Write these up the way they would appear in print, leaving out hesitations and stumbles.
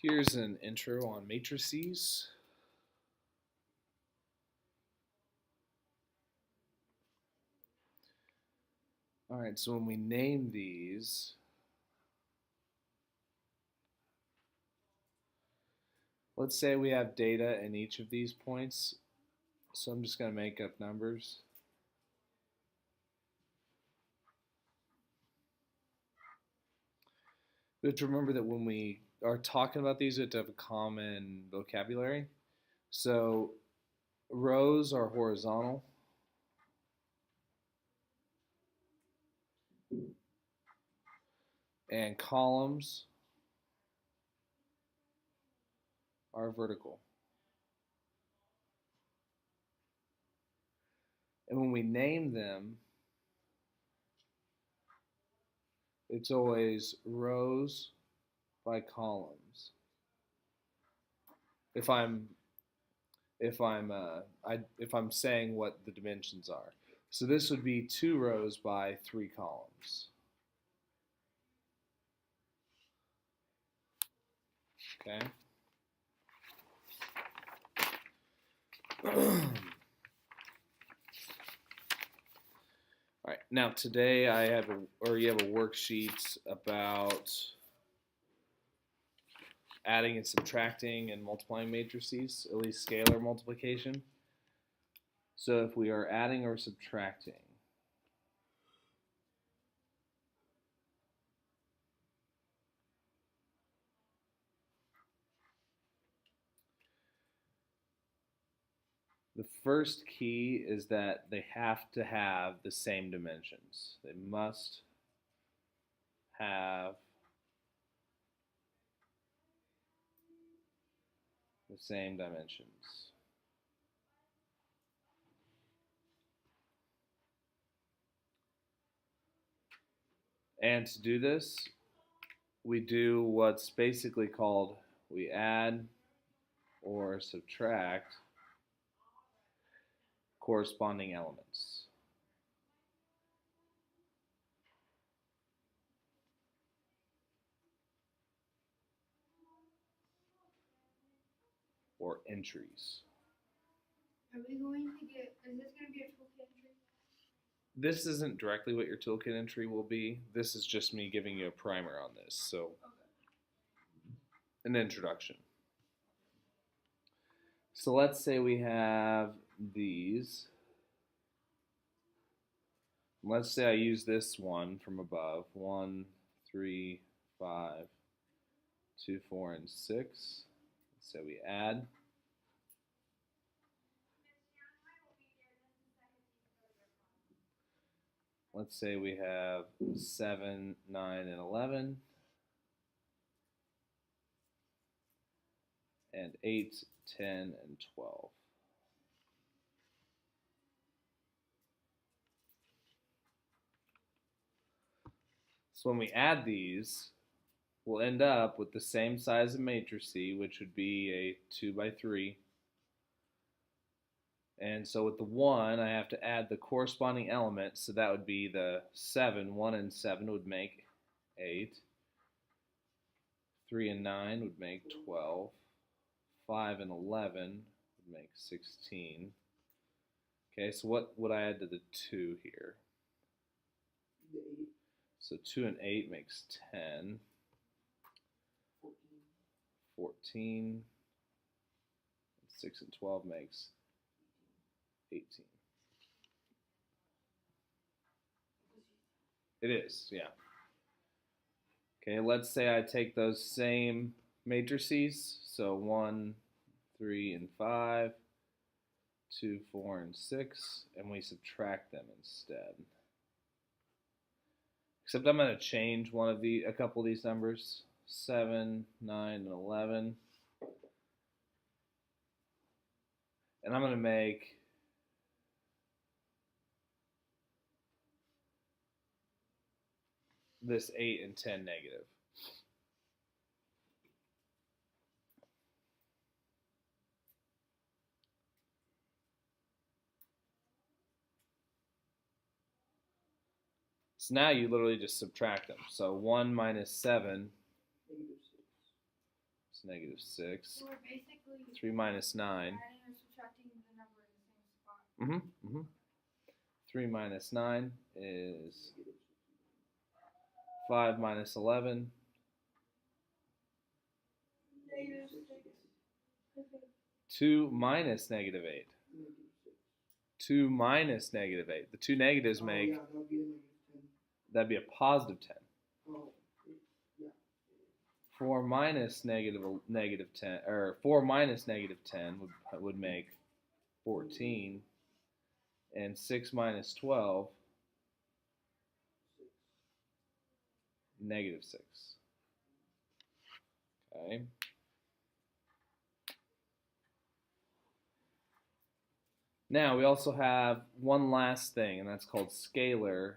Here's an intro on matrices. All right, so when we name these, let's say we have data in each of these points. So I'm just going to make up numbers. We have to remember that when we are talking about these, we have to have a common vocabulary. So rows are horizontal. And columns are vertical. And when we name them, it's always rows by columns. If I'm saying what the dimensions are. So this would be 2 rows by 3 columns. Okay. All right. Now today you have a worksheet about adding and subtracting and multiplying matrices, at least scalar multiplication. So if we are adding or subtracting, the first key is that they have to have the same dimensions. They must have the same dimensions. And to do this, we do what's basically called we add or subtract corresponding elements. Or entries. Are we going to get, is this going to be a toolkit entry? This isn't directly what your toolkit entry will be. This is just me giving you a primer on this. So, an introduction. So let's say we have these. Let's say I use this one from above. 1, 3, 5, 2, 4, and 6. So we add. Let's say we have 7, 9, and 11. And 8, 10, and 12. So when we add these, we'll end up with the same size of matrix, which would be a 2 by 3. And so with the 1, I have to add the corresponding element, so that would be the 7. 1 and 7 would make 8. 3 and 9 would make 12. 5 and 11 would make 16. Okay, so what would I add to the 2 here? So 2 and 8 makes 10. 14. 6 and 12 makes 18. It is, yeah. Okay, let's say I take those same matrices, so 1, 3, and 5, 2, 4, and 6, and we subtract them instead. Except I'm going to change a couple of these numbers, 7, 9, and 11. And I'm going to make this 8 and 10 negative. So now you literally just subtract them. So 1 minus 7. is negative 6. So we're basically 3 minus 9. adding or subtracting the number in the same spot. 3 minus 9 is 5 minus 11. Negative 6. Okay. 2 minus negative 8. 2 minus negative 8. The two negatives make, Yeah, that'll be a negative 10. that'd be a positive 10. Oh, yeah. 4 minus negative 10, or 4 minus negative 10 would make 14. And 6 minus 12, negative 6. Okay. Now we also have one last thing, and that's called scalar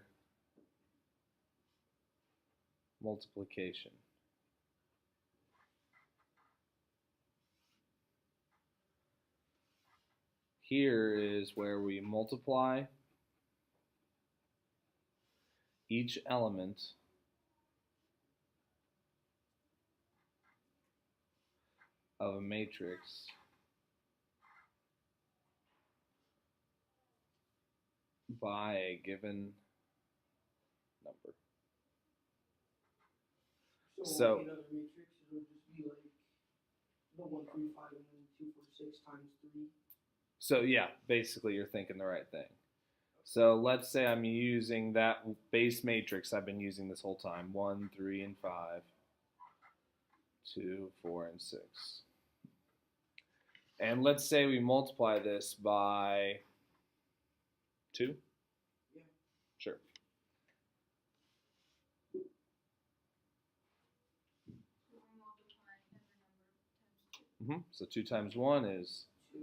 multiplication. Here is where we multiply each element of a matrix by a given number. So in other matrix, it'll just be like the 1, 3, 5, and then 2, 4, 6 times 3. So yeah, basically you're thinking the right thing. So let's say I'm using that base matrix I've been using this whole time. 1, 3, and 5. 2, 4, and 6. And let's say we multiply this by 2? Yeah. Sure. So we're multiplying every number times 2. So 2 times 1 is 2.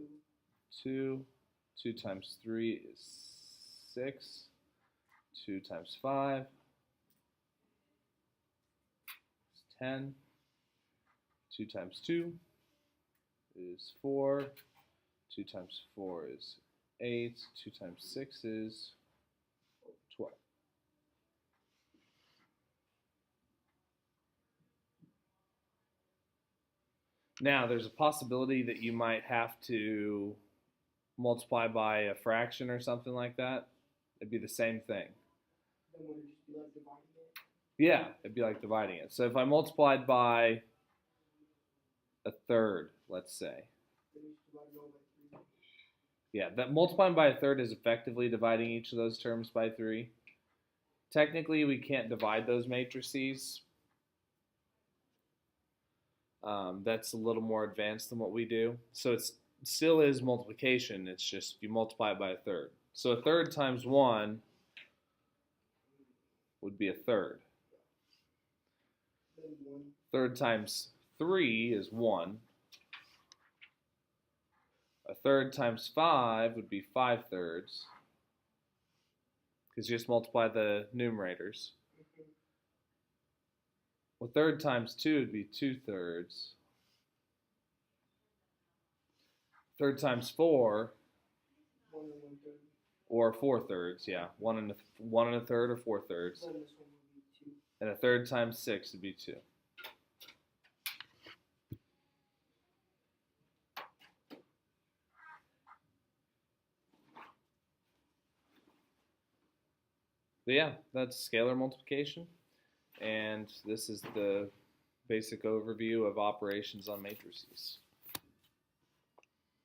2. 2 times 3 is 6. 2 times 5 is 10. 2 times 2 is 4. 2 times 4 is 8. 2 times 6 is 12. Now, there's a possibility that you might have to multiply by a fraction or something like that. It'd be the same thing. Then would it just be like dividing it? Yeah, it'd be like dividing it. So if I multiplied by a third, let's say. Then you just divide it all by 3. Yeah, that multiplying by a third is effectively dividing each of those terms by 3. Technically, we can't divide those matrices. That's a little more advanced than what we do. So it still is multiplication. It's just you multiply it by a third. So a third times 1 would be a third. Then 1. Third times 3 is 1. A third times 5 would be 5 thirds. Because you just multiply the numerators. A third times 2 would be 2 thirds. Third times 4, 1 and 1/3. or 4 thirds, yeah. 1 and a third or 4 thirds. Then this one would be 2. And a third times 6 would be 2. But yeah, that's scalar multiplication. And this is the basic overview of operations on matrices.